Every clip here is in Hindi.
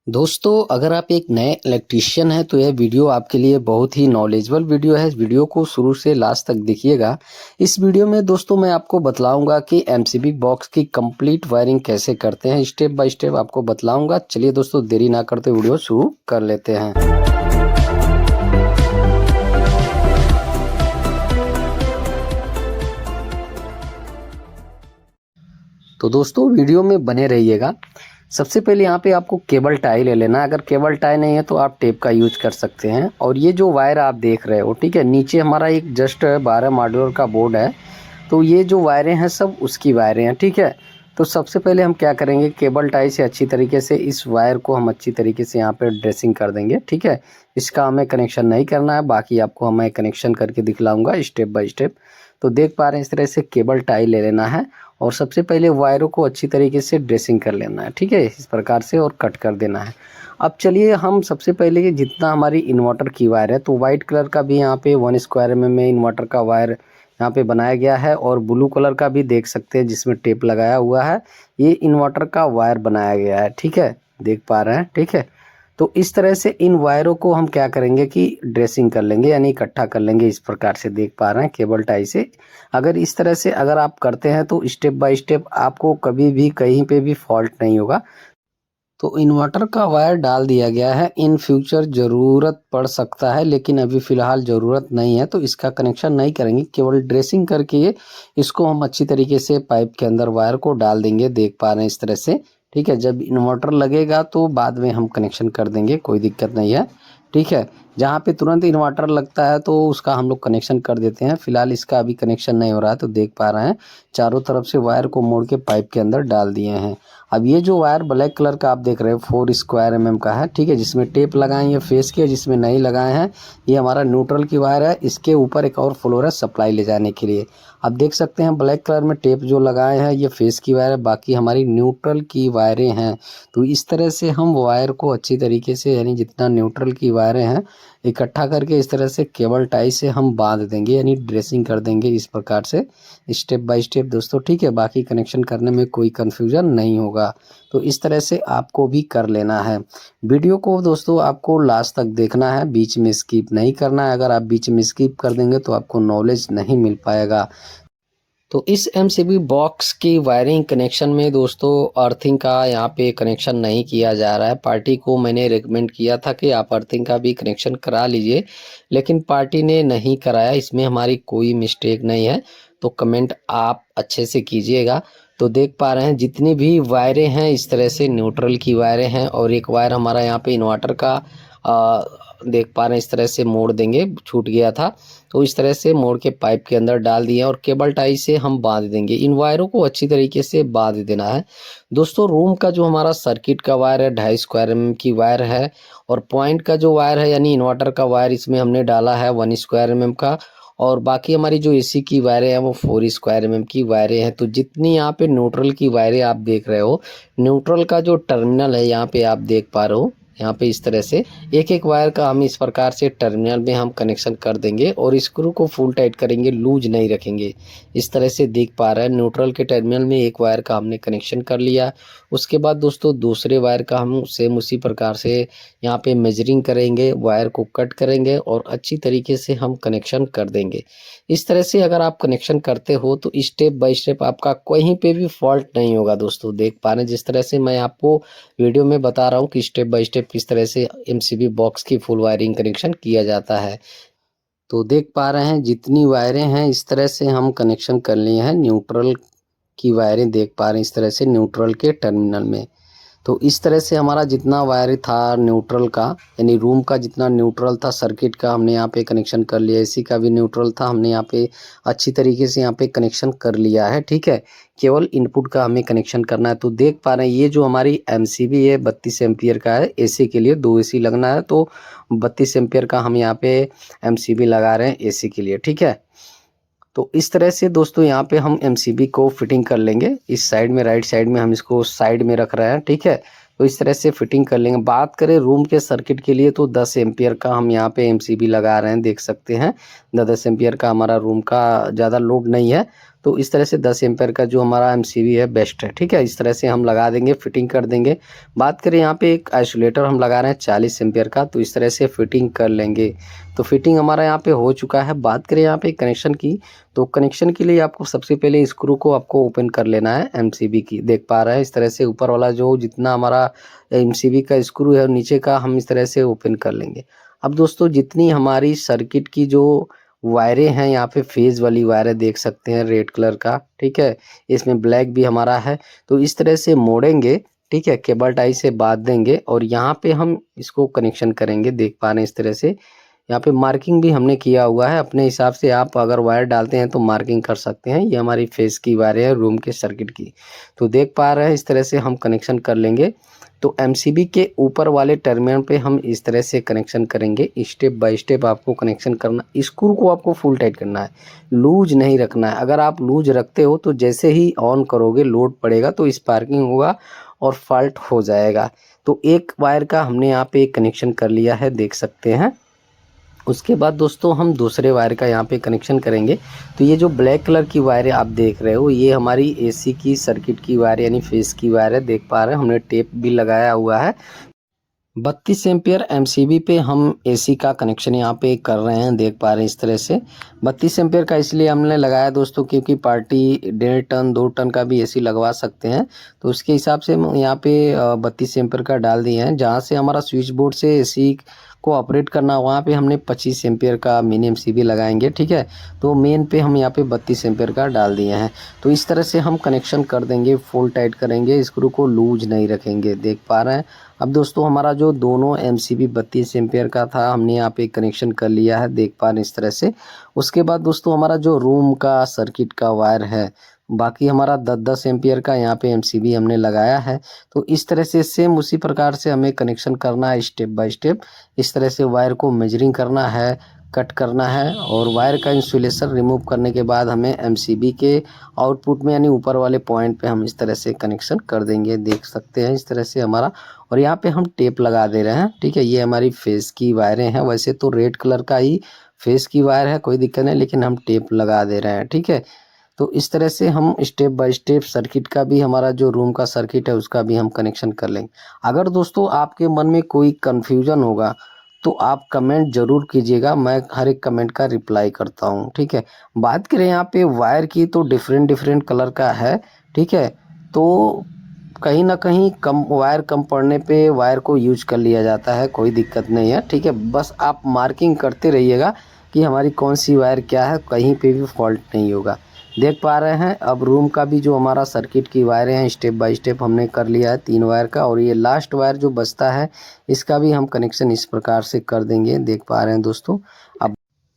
दोस्तों अगर आप एक नए इलेक्ट्रीशियन हैं तो यह वीडियो आपके लिए बहुत ही नॉलेजेबल वीडियो है। इस वीडियो को शुरू से लास्ट तक देखिएगा। इस वीडियो में दोस्तों मैं आपको बतलाऊंगा कि एमसीबी बॉक्स की कंप्लीट वायरिंग कैसे करते हैं, स्टेप बाय स्टेप आपको बतलाऊंगा। चलिए दोस्तों देरी ना करते वीडियो शुरू कर लेते हैं। तो दोस्तों वीडियो में बने रहिएगा। सबसे पहले यहाँ पे आपको केबल टाई ले लेना है। अगर केबल टाई नहीं है तो आप टेप का यूज कर सकते हैं। और ये जो वायर आप देख रहे हो, ठीक है, नीचे हमारा एक जस्ट 12 मॉड्यूलर का बोर्ड है। तो ये जो वायरें हैं सब उसकी वायरें हैं, ठीक है। तो सबसे पहले हम क्या करेंगे, केबल टाई से अच्छी तरीके से इस वायर को हम अच्छी तरीके से यहाँ पे ड्रेसिंग कर देंगे, ठीक है। इसका हमें कनेक्शन नहीं करना है, बाकी आपको हमें कनेक्शन करके दिखलाऊंगा स्टेप बाय स्टेप। तो देख पा रहे हैं इस तरह से केबल टाई ले लेना है और सबसे पहले वायरों को अच्छी तरीके से ड्रेसिंग कर लेना है, ठीक है, इस प्रकार से, और कट कर देना है। अब चलिए हम सबसे पहले जितना हमारी इन्वर्टर की वायर है, तो वाइट कलर का भी यहाँ पे 1 स्क्वायर mm में इन्वर्टर का वायर यहाँ पे बनाया गया है और ब्लू कलर का भी देख सकते हैं जिसमें टेप लगाया हुआ है। ये इन्वर्टर का वायर बनाया गया है, ठीक है, देख पा रहे हैं, ठीक है। तो इस तरह से इन वायरों को हम क्या करेंगे कि ड्रेसिंग कर लेंगे, यानी इकट्ठा कर लेंगे। इस प्रकार से देख पा रहे हैं केबल टाई से। अगर इस तरह से अगर आप करते हैं तो स्टेप बाय स्टेप आपको कभी भी कहीं पे भी फॉल्ट नहीं होगा। तो इन्वर्टर का वायर डाल दिया गया है। इन फ्यूचर ज़रूरत पड़ सकता है, लेकिन अभी फ़िलहाल ज़रूरत नहीं है, तो इसका कनेक्शन नहीं करेंगे, केवल ड्रेसिंग करके इसको हम अच्छी तरीके से पाइप के अंदर वायर को डाल देंगे। देख पा रहे हैं इस तरह से, ठीक है। जब इन्वर्टर लगेगा तो बाद में हम कनेक्शन कर देंगे, कोई दिक्कत नहीं है, ठीक है। जहाँ पे तुरंत इन्वर्टर लगता है तो उसका हम लोग कनेक्शन कर देते हैं। फिलहाल इसका अभी कनेक्शन नहीं हो रहा है, तो देख पा रहे हैं चारों तरफ से वायर को मोड़ के पाइप के अंदर डाल दिए हैं। अब ये जो वायर ब्लैक कलर का आप देख रहे हो 4 स्क्वायर mm का है, ठीक है, जिसमें टेप लगाए हैं फेस के, जिसमें नहीं लगाए हैं ये हमारा न्यूट्रल की वायर है। इसके ऊपर एक और फ्लोर है सप्लाई ले जाने के लिए। आप देख सकते हैं ब्लैक कलर में टेप जो लगाए हैं ये फेस की वायर है, बाकी हमारी न्यूट्रल की वायरें हैं। तो इस तरह से हम वायर को अच्छी तरीके से, यानी जितना न्यूट्रल की वायरें हैं इकट्ठा करके इस तरह से केबल टाई से हम बांध देंगे, यानी ड्रेसिंग कर देंगे इस प्रकार से स्टेप बाय स्टेप दोस्तों, ठीक है। बाकी कनेक्शन करने में कोई कन्फ्यूजन नहीं होगा। तो इस तरह से आपको भी कर लेना है। वीडियो को दोस्तों आपको लास्ट तक देखना है, बीच में स्किप नहीं करना है। अगर आप बीच में स्किप कर देंगे तो आपको नॉलेज नहीं मिल पाएगा। तो इस एमसीबी बॉक्स की वायरिंग कनेक्शन में दोस्तों अर्थिंग का यहाँ पे कनेक्शन नहीं किया जा रहा है। पार्टी को मैंने रिकमेंड किया था कि आप अर्थिंग का भी कनेक्शन करा लीजिए, लेकिन पार्टी ने नहीं कराया। इसमें हमारी कोई मिस्टेक नहीं है, तो कमेंट आप अच्छे से कीजिएगा। तो देख पा रहे हैं जितनी भी वायरें हैं इस तरह से न्यूट्रल की वायरें हैं, और एक वायर हमारा यहाँ पे इन्वर्टर का देख पा रहे हैं इस तरह से मोड़ देंगे, छूट गया था तो इस तरह से मोड़ के पाइप के अंदर डाल दिए और केबल टाई से हम बांध देंगे। इन वायरों को अच्छी तरीके से बांध देना है दोस्तों। रूम का जो हमारा सर्किट का वायर है 2.5 स्क्वायर mm की वायर है, और पॉइंट का जो वायर है यानी इन्वर्टर का वायर इसमें हमने डाला है 1 स्क्वायर mm का, और बाकी हमारी जो एसी की वायरें हैं वो 4 स्क्वायर mm की वायरें हैं। तो जितनी यहाँ पे न्यूट्रल की वायरें आप देख रहे हो, न्यूट्रल का जो टर्मिनल है यहाँ पे आप देख पा रहे हो, यहाँ पे इस तरह से एक एक वायर का हम इस प्रकार से टर्मिनल में हम कनेक्शन कर देंगे और स्क्रू को फुल टाइट करेंगे, लूज नहीं रखेंगे। इस तरह से देख पा रहे हैं न्यूट्रल के टर्मिनल में एक वायर का हमने कनेक्शन कर लिया। उसके बाद दोस्तों दूसरे वायर का हम सेम उसी प्रकार से यहाँ पे मेजरिंग करेंगे, वायर को कट करेंगे और अच्छी तरीके से हम कनेक्शन कर देंगे। इस तरह से अगर आप कनेक्शन करते हो तो स्टेप बाय स्टेप आपका कहीं पे भी फॉल्ट नहीं होगा दोस्तों। देख पा रहे हैं जिस तरह से मैं आपको वीडियो में बता रहा हूँ कि स्टेप बाय स्टेप किस तरह से एमसीबी बॉक्स की फुल वायरिंग कनेक्शन किया जाता है। तो देख पा रहे हैं जितनी वायरें हैं इस तरह से हम कनेक्शन कर लिए हैं। न्यूट्रल की वायरें देख पा रहे हैं इस तरह से न्यूट्रल के टर्मिनल में। तो इस तरह से हमारा जितना वायर था न्यूट्रल का, यानी रूम का जितना न्यूट्रल था सर्किट का, हमने यहाँ पे कनेक्शन कर लिया। एसी का भी न्यूट्रल था, हमने यहाँ पे अच्छी तरीके से यहाँ पे कनेक्शन कर लिया है, ठीक है। केवल इनपुट का हमें कनेक्शन करना है। तो देख पा रहे हैं ये जो हमारी एमसीबी है 32 एम्पियर का है। एसी के लिए 2 एसी लगना है, तो 32 एम्पियर का हम यहाँ पे एमसीबी लगा रहे हैं एसी के लिए, ठीक है। तो इस तरह से दोस्तों यहाँ पे हम एमसीबी को फिटिंग कर लेंगे। इस साइड में, राइट साइड में हम इसको साइड में रख रहे हैं, ठीक है। तो इस तरह से फिटिंग कर लेंगे। बात करें रूम के सर्किट के लिए तो 10 एम्पियर का हम यहाँ पे एमसीबी लगा रहे हैं, देख सकते हैं 10 एम्पियर का हमारा रूम का ज़्यादा लोड नहीं है। तो इस तरह से 10 एम्पेयर का जो हमारा एमसीबी है बेस्ट है, ठीक है। इस तरह से हम लगा देंगे, फिटिंग कर देंगे। बात करें यहाँ पे एक आइसोलेटर हम लगा रहे हैं 40 एम्पेयर का, तो इस तरह से फिटिंग कर लेंगे। तो फिटिंग हमारा यहाँ पे हो चुका है। बात करें यहाँ पे कनेक्शन की, तो कनेक्शन के लिए आपको सबसे पहले स्क्रू को आपको ओपन कर लेना है एमसीबी की। देख पा रहे हैं इस तरह से ऊपर वाला जो जितना हमारा एमसीबी का स्क्रू है नीचे का हम इस तरह से ओपन कर लेंगे। अब दोस्तों जितनी हमारी सर्किट की जो वायरें हैं, यहाँ पे फेज वाली वायरें देख सकते हैं रेड कलर का, ठीक है। इसमें ब्लैक भी हमारा है, तो इस तरह से मोड़ेंगे, ठीक है। केबल टाई से बांध देंगे और यहाँ पे हम इसको कनेक्शन करेंगे। देख पा रहे हैं इस तरह से यहाँ पे मार्किंग भी हमने किया हुआ है। अपने हिसाब से आप अगर वायर डालते हैं तो मार्किंग कर सकते हैं। ये हमारी फेस की वायर है रूम के सर्किट की। तो देख पा रहे हैं इस तरह से हम कनेक्शन कर लेंगे। तो एमसीबी के ऊपर वाले टर्मिनल पे हम इस तरह से कनेक्शन करेंगे। स्टेप बाय स्टेप आपको कनेक्शन करना, स्क्रू को आपको फुल टाइट करना है, लूज नहीं रखना है। अगर आप लूज रखते हो तो जैसे ही ऑन करोगे लोड पड़ेगा तो स्पार्किंग होगा और फॉल्ट हो जाएगा। तो एक वायर का हमने यहाँ पे कनेक्शन कर लिया है, देख सकते हैं। उसके बाद दोस्तों हम दूसरे वायर का यहाँ पे कनेक्शन करेंगे। तो ये जो ब्लैक कलर की वायर आप देख रहे हो, ये हमारी एसी की सर्किट की वायर यानी फेस की वायर है। देख पा रहे हैं हमने टेप भी लगाया हुआ है। 32 एम्पियर एमसीबी पे हम एसी का कनेक्शन यहाँ पे कर रहे हैं। देख पा रहे हैं इस तरह से 32 एम्पियर का इसलिए हमने लगाया दोस्तों क्योंकि पार्टी 1.5 टन 2 टन का भी एसी लगवा सकते हैं। तो उसके हिसाब से हम यहाँ पे 32 एम्पियर का डाल दिए हैं। जहाँ से हमारा स्विच बोर्ड से एसी को ऑपरेट करना, वहाँ पे हमने 25 एम्पियर का मिनी एमसीबी लगाएंगे, ठीक है। तो मेन पे हम यहाँ पे 32 एम्पियर का डाल दिए हैं। तो इस तरह से हम कनेक्शन कर देंगे, फुल टाइट करेंगे, स्क्रू को लूज नहीं रखेंगे। देख पा रहे हैं। अब दोस्तों हमारा जो दोनों एमसीबी 32 एम्पियर का था हमने यहाँ पे कनेक्शन कर लिया है। देख पा रहे हैं इस तरह से। उसके बाद दोस्तों हमारा जो रूम का सर्किट का वायर है, बाकी हमारा 10-10 एम्पियर का यहाँ पे एमसीबी हमने लगाया है। तो इस तरह से सेम उसी प्रकार से हमें कनेक्शन करना है स्टेप बाय स्टेप। इस तरह से वायर को मेजरिंग करना है, कट करना है और वायर का इंसुलेशन रिमूव करने के बाद हमें एमसीबी के आउटपुट में यानी ऊपर वाले पॉइंट पे हम इस तरह से कनेक्शन कर देंगे। देख सकते हैं इस तरह से हमारा, और यहाँ पे हम टेप लगा दे रहे हैं, ठीक है। ये हमारी फेस की वायरें हैं। वैसे तो रेड कलर का ही फेस की वायर है, कोई दिक्कत नहीं, लेकिन हम टेप लगा दे रहे हैं, ठीक है। तो इस तरह से हम स्टेप बाय स्टेप सर्किट का भी, हमारा जो रूम का सर्किट है उसका भी हम कनेक्शन कर लेंगे। अगर दोस्तों आपके मन में कोई कन्फ्यूजन होगा तो आप कमेंट जरूर कीजिएगा, मैं हर एक कमेंट का रिप्लाई करता हूँ, ठीक है। बात करें यहाँ पे वायर की तो डिफरेंट डिफरेंट कलर का है, ठीक है। तो कहीं ना कहीं कम वायर कम पड़ने पे वायर को यूज कर लिया जाता है, कोई दिक्कत नहीं है, ठीक है। बस आप मार्किंग करते रहिएगा कि हमारी कौन सी वायर क्या है, कहीं पे भी फॉल्ट नहीं होगा। देख पा रहे हैं अब रूम का भी जो हमारा सर्किट की वायरें हैं स्टेप बाय स्टेप हमने कर लिया है 3 वायर का, और ये लास्ट वायर जो बचता है इसका भी हम कनेक्शन इस प्रकार से कर देंगे। देख पा रहे हैं दोस्तों। अब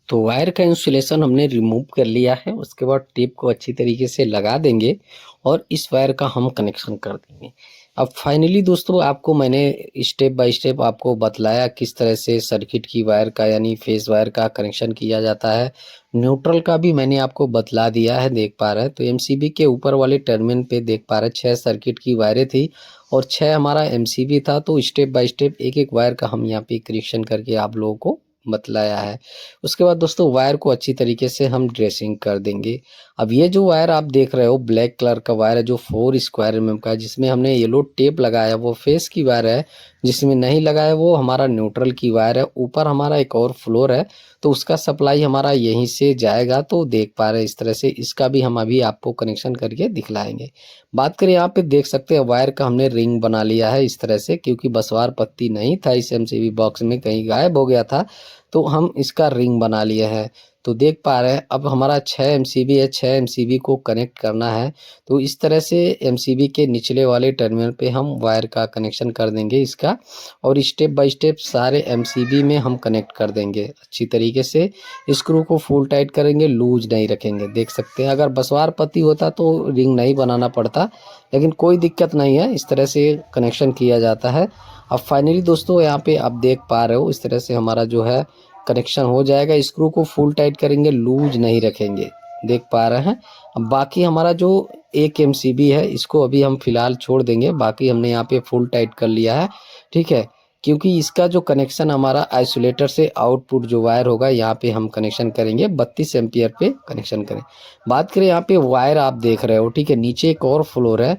तो वायर का इंसुलेशन हमने रिमूव कर लिया है। उसके बाद टेप को अच्छी तरीके से लगा देंगे और इस वायर का हम कनेक्शन कर देंगे। अब फाइनली दोस्तों आपको मैंने स्टेप बाय स्टेप आपको बतलाया किस तरह से सर्किट की वायर का यानी फेस वायर का कनेक्शन किया जाता है। न्यूट्रल का भी मैंने आपको बतला दिया है। देख पा रहे हैं तो एमसीबी के ऊपर वाले टर्मिनल पे देख पा रहे हैं 6 सर्किट की वायरें थी और 6 हमारा एमसीबी था। तो स्टेप बाय स्टेप एक एक वायर का हम यहाँ पे कनेक्शन करके आप लोगों को बतलाया है। उसके बाद दोस्तों वायर को अच्छी तरीके से हम ड्रेसिंग कर देंगे। अब ये जो वायर आप देख रहे हो ब्लैक कलर का वायर है जो 4 स्क्वायर एमएम का, जिसमें हमने येलो टेप लगाया वो फेस की वायर है, जिसमें नहीं लगाया वो हमारा न्यूट्रल की वायर है। ऊपर हमारा एक और फ्लोर है तो उसका सप्लाई हमारा यहीं से जाएगा। तो देख पा रहे हैं इस तरह से, इसका भी हम अभी आपको कनेक्शन करके दिखलाएंगे। बात करें यहाँ पे देख सकते हैं वायर का हमने रिंग बना लिया है इस तरह से, क्योंकि बसवार पत्ती नहीं था इस एमसीबी बॉक्स में, कहीं गायब हो गया था तो हम इसका रिंग बना लिए हैं। तो देख पा रहे हैं अब हमारा 6 एमसीबी है, 6 एमसीबी को कनेक्ट करना है। तो इस तरह से एमसीबी के निचले वाले टर्मिनल पे हम वायर का कनेक्शन कर देंगे इसका, और स्टेप बाय स्टेप सारे एमसीबी में हम कनेक्ट कर देंगे अच्छी तरीके से। स्क्रू को फुल टाइट करेंगे, लूज नहीं रखेंगे। देख सकते हैं अगर बसवार पत्ती होता तो रिंग नहीं बनाना पड़ता, लेकिन कोई दिक्कत नहीं है, इस तरह से कनेक्शन किया जाता है। अब फाइनली दोस्तों यहाँ पे आप देख पा रहे हो इस तरह से हमारा जो है कनेक्शन हो जाएगा। स्क्रू को फुल टाइट करेंगे, लूज नहीं रखेंगे। देख पा रहे हैं। अब बाकी हमारा जो एक एमसीबी है इसको अभी हम फिलहाल छोड़ देंगे, बाकी हमने यहाँ पे फुल टाइट कर लिया है, ठीक है। क्योंकि इसका जो कनेक्शन हमारा आइसोलेटर से आउटपुट जो वायर होगा यहाँ पे हम कनेक्शन करेंगे 32 एम्पियर पे कनेक्शन करें। बात करें यहाँ पे वायर आप देख रहे हो, ठीक है, नीचे एक और फ्लोर है,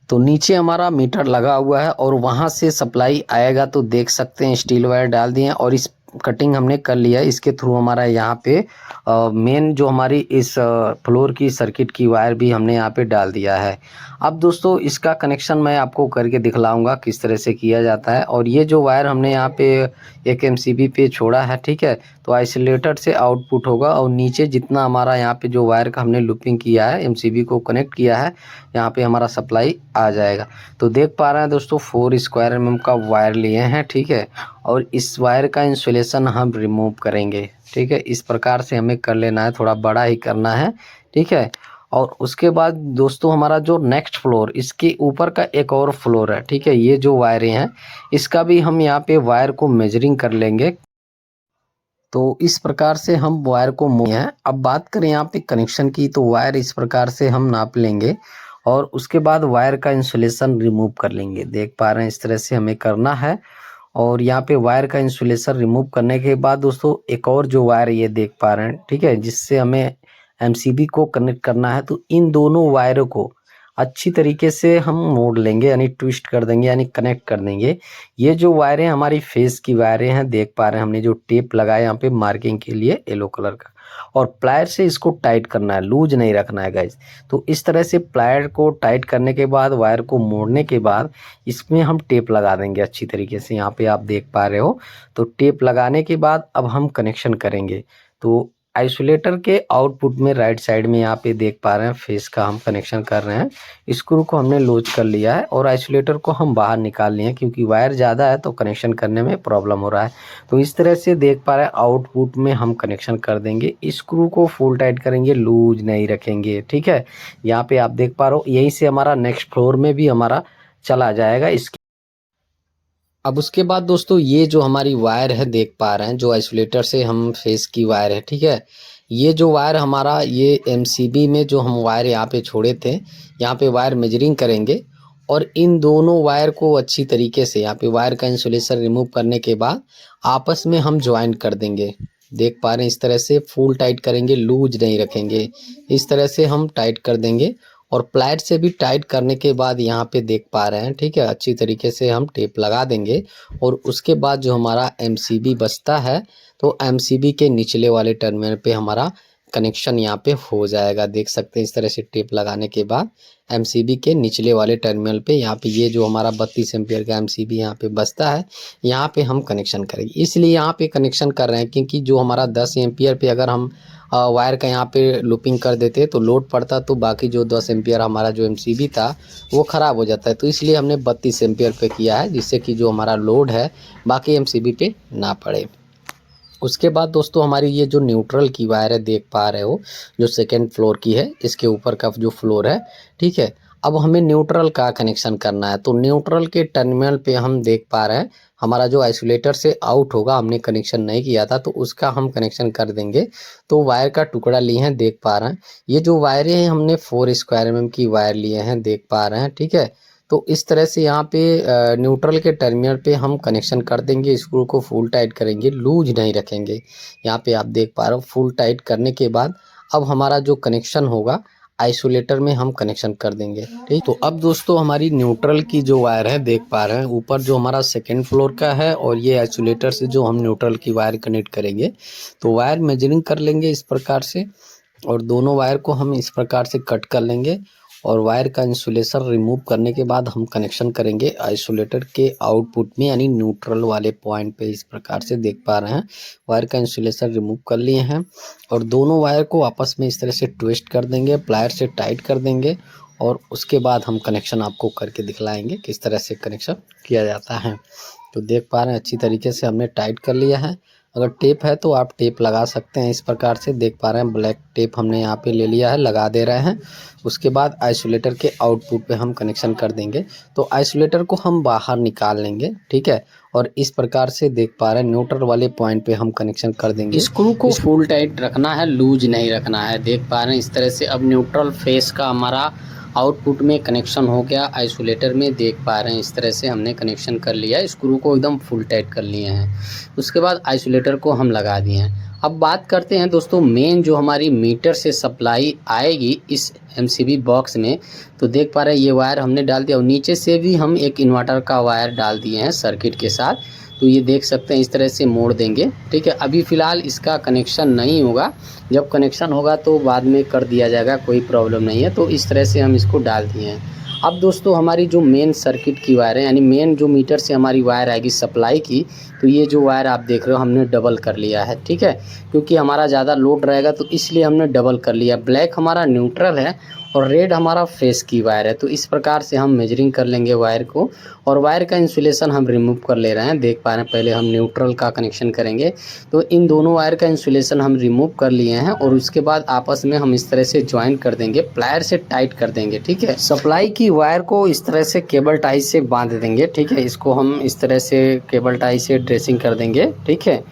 तो नीचे हमारा मीटर लगा हुआ है और वहाँ से सप्लाई आएगा। तो देख सकते हैं स्टील वायर डाल दिए हैं और इस कटिंग हमने कर लिया है। इसके थ्रू हमारा यहाँ पे मेन जो हमारी इस फ्लोर की सर्किट की वायर भी हमने यहाँ पे डाल दिया है। अब दोस्तों इसका कनेक्शन मैं आपको करके दिखलाऊंगा किस तरह से किया जाता है। और ये जो वायर हमने यहाँ पे एक एमसीबी पे छोड़ा है, ठीक है, तो आइसोलेटर से आउटपुट होगा और नीचे जितना हमारा यहाँ पे जो वायर का हमने लूपिंग किया है, एमसीबी को कनेक्ट किया है, यहाँ पे हमारा सप्लाई आ जाएगा। तो देख पा रहे हैं दोस्तों 4 स्क्वायर mm का वायर लिए हैं, ठीक है, और इस वायर का इंसुलेशन हम रिमूव करेंगे, ठीक है। इस प्रकार से हमें कर लेना है, थोड़ा बड़ा ही करना है, ठीक है। और उसके बाद दोस्तों हमारा जो नेक्स्ट फ्लोर, इसके ऊपर का एक और फ्लोर है, ठीक है, ये जो वायरें हैं इसका भी हम यहाँ पे वायर को मेजरिंग कर लेंगे। तो इस प्रकार से हम वायर को हैं। अब बात करें यहाँ पे कनेक्शन की, तो वायर इस प्रकार से हम नाप लेंगे और उसके बाद वायर का इंसुलेशन रिमूव कर लेंगे। देख पा रहे हैं इस तरह से हमें करना है। और यहाँ पे वायर का इंसुलेशन रिमूव करने के बाद दोस्तों एक और जो वायर ये देख पा रहे हैं, ठीक है, जिससे हमें एमसीबी को कनेक्ट करना है। तो इन दोनों वायरों को अच्छी तरीके से हम मोड़ लेंगे, यानी ट्विस्ट कर देंगे, यानी कनेक्ट कर देंगे। ये जो वायरें हमारी फेस की वायरें हैं, देख पा रहे हैं हमने जो टेप लगाया यहाँ पे मार्किंग के लिए येलो कलर का, और प्लायर से इसको टाइट करना है, लूज नहीं रखना है गाइज। तो इस तरह से प्लायर को टाइट करने के बाद वायर को मोड़ने के बाद इसमें हम टेप लगा देंगे अच्छी तरीके से। यहाँ पे आप देख पा रहे हो, तो टेप लगाने के बाद अब हम कनेक्शन करेंगे। तो आइसोलेटर के आउटपुट में राइट साइड में यहाँ पे देख पा रहे हैं फेस का हम कनेक्शन कर रहे हैं। स्क्रू को हमने लूज कर लिया है और आइसोलेटर को हम बाहर निकाल लिए हैं, क्योंकि वायर ज़्यादा है तो कनेक्शन करने में प्रॉब्लम हो रहा है। तो इस तरह से देख पा रहे हैं आउटपुट में हम कनेक्शन कर देंगे। स्क्रू को फुल टाइट करेंगे, लूज नहीं रखेंगे, ठीक है। यहाँ पे आप देख पा रहे हो, यहीं से हमारा नेक्स्ट फ्लोर में भी हमारा चला जाएगा। इसके अब उसके बाद दोस्तों ये जो हमारी वायर है देख पा रहे हैं, जो आइसोलेटर से हम फेस की वायर है, ठीक है, ये जो वायर हमारा ये एमसीबी में जो हम वायर यहाँ पे छोड़े थे, यहाँ पे वायर मेजरिंग करेंगे और इन दोनों वायर को अच्छी तरीके से यहाँ पे वायर का इंसुलेशन रिमूव करने के बाद आपस में हम ज्वाइन कर देंगे। देख पा रहे हैं इस तरह से फुल टाइट करेंगे, लूज नहीं रखेंगे, इस तरह से हम टाइट कर देंगे। और प्लायर से भी टाइट करने के बाद यहाँ पे देख पा रहे हैं, ठीक है, अच्छी तरीके से हम टेप लगा देंगे। और उसके बाद जो हमारा एमसीबी बचता है, तो एमसीबी के निचले वाले टर्मिनल पे हमारा कनेक्शन यहाँ पे हो जाएगा। देख सकते हैं इस तरह से टेप लगाने के बाद एमसीबी के निचले वाले टर्मिनल पे यहाँ पे ये जो हमारा 32 एम्पियर का एमसीबी यहाँ पे बचता है, यहाँ पे हम कनेक्शन करेंगे। इसलिए यहाँ पे कनेक्शन कर रहे हैं क्योंकि जो हमारा 10 एम्पियर पे अगर हम वायर का यहाँ पे लूपिंग कर देते तो लोड पड़ता, तो बाकी जो 10 एम्पियर हमारा जो एमसीबी था वो ख़राब हो जाता है। तो इसलिए हमने 32 एम्पियर पे किया है, जिससे कि जो हमारा लोड है बाकी एमसीबी पे ना पड़े। उसके बाद दोस्तों हमारी ये जो न्यूट्रल की वायर है देख पा रहे हो, जो सेकेंड फ्लोर की है, इसके ऊपर का जो फ्लोर है, ठीक है। अब हमें न्यूट्रल का कनेक्शन करना है। तो न्यूट्रल के टर्मिनल पे हम देख पा रहे हैं हमारा जो आइसोलेटर से आउट होगा, हमने कनेक्शन नहीं किया था तो उसका हम कनेक्शन कर देंगे। तो वायर का टुकड़ा लिए हैं, देख पा रहे हैं ये जो वायरें हैं हमने 4 स्क्वायर mm की वायर लिए हैं, देख पा रहे हैं, ठीक है। तो इस तरह से यहाँ पे न्यूट्रल के टर्मिनल पे हम कनेक्शन कर देंगे। स्क्रू को फुल टाइट करेंगे, लूज नहीं रखेंगे। यहाँ पे आप देख पा रहे हो फुल टाइट करने के बाद अब हमारा जो कनेक्शन होगा आइसोलेटर में हम कनेक्शन कर देंगे, ठीक। तो अब दोस्तों हमारी न्यूट्रल की जो वायर है देख पा रहे हैं, ऊपर जो हमारा सेकेंड फ्लोर का है और ये आइसोलेटर से जो हम न्यूट्रल की वायर कनेक्ट करेंगे। तो वायर मेजरिंग कर लेंगे इस प्रकार से और दोनों वायर को हम इस प्रकार से कट कर लेंगे। और वायर का इंसुलेशन रिमूव करने के बाद हम कनेक्शन करेंगे आइसोलेटर के आउटपुट में, यानी न्यूट्रल वाले पॉइंट पे। इस प्रकार से देख पा रहे हैं वायर का इंसुलेशन रिमूव कर लिए हैं और दोनों वायर को आपस में इस तरह से ट्विस्ट कर देंगे, प्लायर से टाइट कर देंगे और उसके बाद हम कनेक्शन आपको करके दिखलाएंगे किस तरह से कनेक्शन किया जाता है। तो देख पा रहे हैं अच्छी तरीके से हमने टाइट कर लिया है। अगर टेप है तो आप टेप लगा सकते हैं इस प्रकार से। देख पा रहे हैं ब्लैक टेप हमने यहाँ पे ले लिया है, लगा दे रहे हैं। उसके बाद आइसोलेटर के आउटपुट पे हम कनेक्शन कर देंगे। तो आइसोलेटर को हम बाहर निकाल लेंगे, ठीक है। और इस प्रकार से देख पा रहे हैं न्यूट्रल वाले पॉइंट पे हम कनेक्शन कर देंगे। स्क्रू को फुल टाइट रखना है, लूज नहीं रखना है। देख पा रहे हैं इस तरह से अब न्यूट्रल फेस का हमारा आउटपुट में कनेक्शन हो गया आइसोलेटर में, देख पा रहे हैं इस तरह से हमने कनेक्शन कर लिया है, स्क्रू को एकदम फुल टाइट कर लिए हैं। उसके बाद आइसोलेटर को हम लगा दिए हैं। अब बात करते हैं दोस्तों मेन जो हमारी मीटर से सप्लाई आएगी इस एमसीबी बॉक्स में। तो देख पा रहे हैं ये वायर हमने डाल दिया और नीचे से भी हम एक इन्वर्टर का वायर डाल दिए हैं सर्किट के साथ। तो ये देख सकते हैं इस तरह से मोड़ देंगे, ठीक है। अभी फ़िलहाल इसका कनेक्शन नहीं होगा, जब कनेक्शन होगा तो बाद में कर दिया जाएगा, कोई प्रॉब्लम नहीं है। तो इस तरह से हम इसको डाल दिए हैं। अब दोस्तों हमारी जो मेन सर्किट की वायर है, यानी मेन जो मीटर से हमारी वायर आएगी सप्लाई की, तो ये जो वायर आप देख रहे हो हमने डबल कर लिया है, ठीक है। क्योंकि हमारा ज़्यादा लोड रहेगा तो इसलिए हमने डबल कर लिया। ब्लैक हमारा न्यूट्रल है और रेड हमारा फेस की वायर है। तो इस प्रकार से हम मेजरिंग कर लेंगे वायर को और वायर का इंसुलेशन हम रिमूव कर ले रहे हैं। देख पा रहे हैं पहले हम न्यूट्रल का कनेक्शन करेंगे। तो इन दोनों वायर का इंसुलेशन हम रिमूव कर लिए हैं और उसके बाद आपस में हम इस तरह से ज्वाइन कर देंगे, प्लायर से टाइट कर देंगे, ठीक है। सप्लाई की वायर को इस तरह से केबल टाई से बांध देंगे, ठीक है। इसको हम इस तरह से केबल टाई से ड्रेसिंग कर देंगे, ठीक है।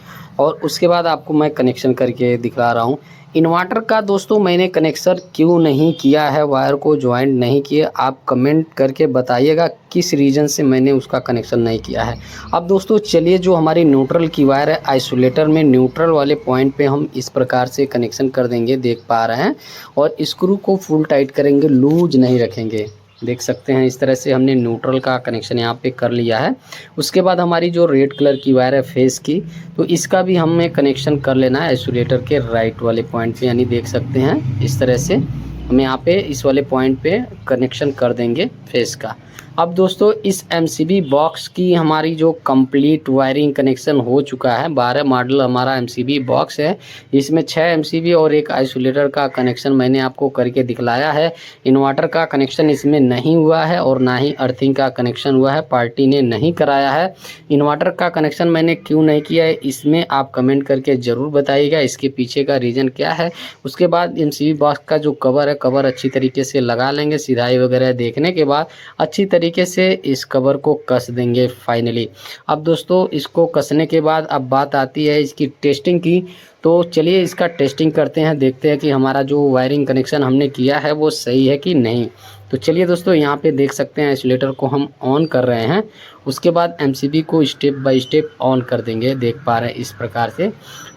और उसके बाद आपको मैं कनेक्शन करके दिखा रहा हूँ। इन्वर्टर का दोस्तों मैंने कनेक्शन क्यों नहीं किया है, वायर को ज्वाइंट नहीं किया, आप कमेंट करके बताइएगा किस रीज़न से मैंने उसका कनेक्शन नहीं किया है। अब दोस्तों चलिए जो हमारी न्यूट्रल की वायर है आइसोलेटर में न्यूट्रल वाले पॉइंट पे हम इस प्रकार से कनेक्शन कर देंगे, देख पा रहे हैं। और स्क्रू को फुल टाइट करेंगे, लूज नहीं रखेंगे। देख सकते हैं इस तरह से हमने न्यूट्रल का कनेक्शन यहाँ पे कर लिया है। उसके बाद हमारी जो रेड कलर की वायर है फेस की, तो इसका भी हमें कनेक्शन कर लेना है आइसोलेटर के राइट वाले पॉइंट पे, यानी देख सकते हैं इस तरह से हम यहाँ पे इस वाले पॉइंट पे कनेक्शन कर देंगे फेस का। अब दोस्तों इस एमसीबी बॉक्स की हमारी जो कंप्लीट वायरिंग कनेक्शन हो चुका है। 12 मॉडल हमारा एमसीबी बॉक्स है, इसमें 6 एमसीबी और एक आइसोलेटर का कनेक्शन मैंने आपको करके दिखलाया है। इन्वर्टर का कनेक्शन इसमें नहीं हुआ है और ना ही अर्थिंग का कनेक्शन हुआ है, पार्टी ने नहीं कराया है। इन्वर्टर का कनेक्शन मैंने क्यों नहीं किया है इसमें आप कमेंट करके ज़रूर बताइएगा, इसके पीछे का रीज़न क्या है। उसके बाद एमसीबी बॉक्स का जो कवर है, कवर अच्छी तरीके से लगा लेंगे। सिधाई वगैरह देखने के बाद अच्छी तरीके से इस कवर को कस देंगे फाइनली। अब दोस्तों इसको कसने के बाद अब बात आती है इसकी टेस्टिंग की। तो चलिए इसका टेस्टिंग करते हैं, देखते हैं कि हमारा जो वायरिंग कनेक्शन हमने किया है वो सही है कि नहीं। तो चलिए दोस्तों यहाँ पे देख सकते हैं आइसोलेटर को हम ऑन कर रहे हैं। उसके बाद एमसीबी को स्टेप बाय स्टेप ऑन कर देंगे। देख पा रहे हैं इस प्रकार से,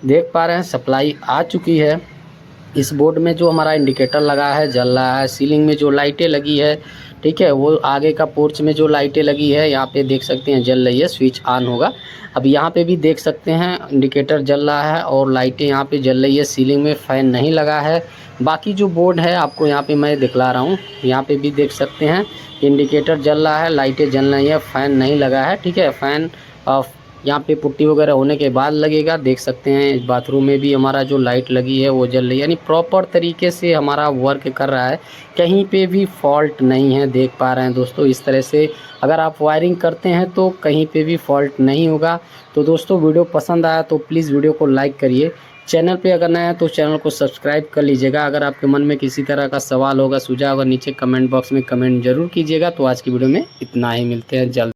देख पा रहे हैं सप्लाई आ चुकी है। इस बोर्ड में जो हमारा इंडिकेटर लगा है जल रहा है, सीलिंग में जो लाइटें लगी है, ठीक है, वो आगे का पोर्च में जो लाइटें लगी है यहाँ पे देख सकते हैं जल रही है, स्विच ऑन होगा। अब यहाँ पे भी देख सकते हैं इंडिकेटर जल रहा है और लाइटें यहाँ पे जल रही है। सीलिंग में फ़ैन नहीं लगा है। बाकी जो बोर्ड है आपको यहाँ पे मैं दिखला रहा हूँ, यहाँ पे भी देख सकते हैं इंडिकेटर जल रहा है, लाइटें जल रही है, फ़ैन नहीं लगा है, ठीक है। फ़ैन यहाँ पे पुट्टी वगैरह होने के बाद लगेगा। देख सकते हैं इस बाथरूम में भी हमारा जो लाइट लगी है वो जल रही है, यानी प्रॉपर तरीके से हमारा वर्क कर रहा है, कहीं पे भी फॉल्ट नहीं है। देख पा रहे हैं दोस्तों इस तरह से अगर आप वायरिंग करते हैं तो कहीं पे भी फॉल्ट नहीं होगा। तो दोस्तों वीडियो पसंद आया तो प्लीज़ वीडियो को लाइक करिए, चैनल पे अगर नया है तो चैनल को सब्सक्राइब कर लीजिएगा। अगर आपके मन में किसी तरह का सवाल होगा, सुझाव होगा, नीचे कमेंट बॉक्स में कमेंट जरूर कीजिएगा। तो आज की वीडियो में इतना ही, मिलते हैं जल्द।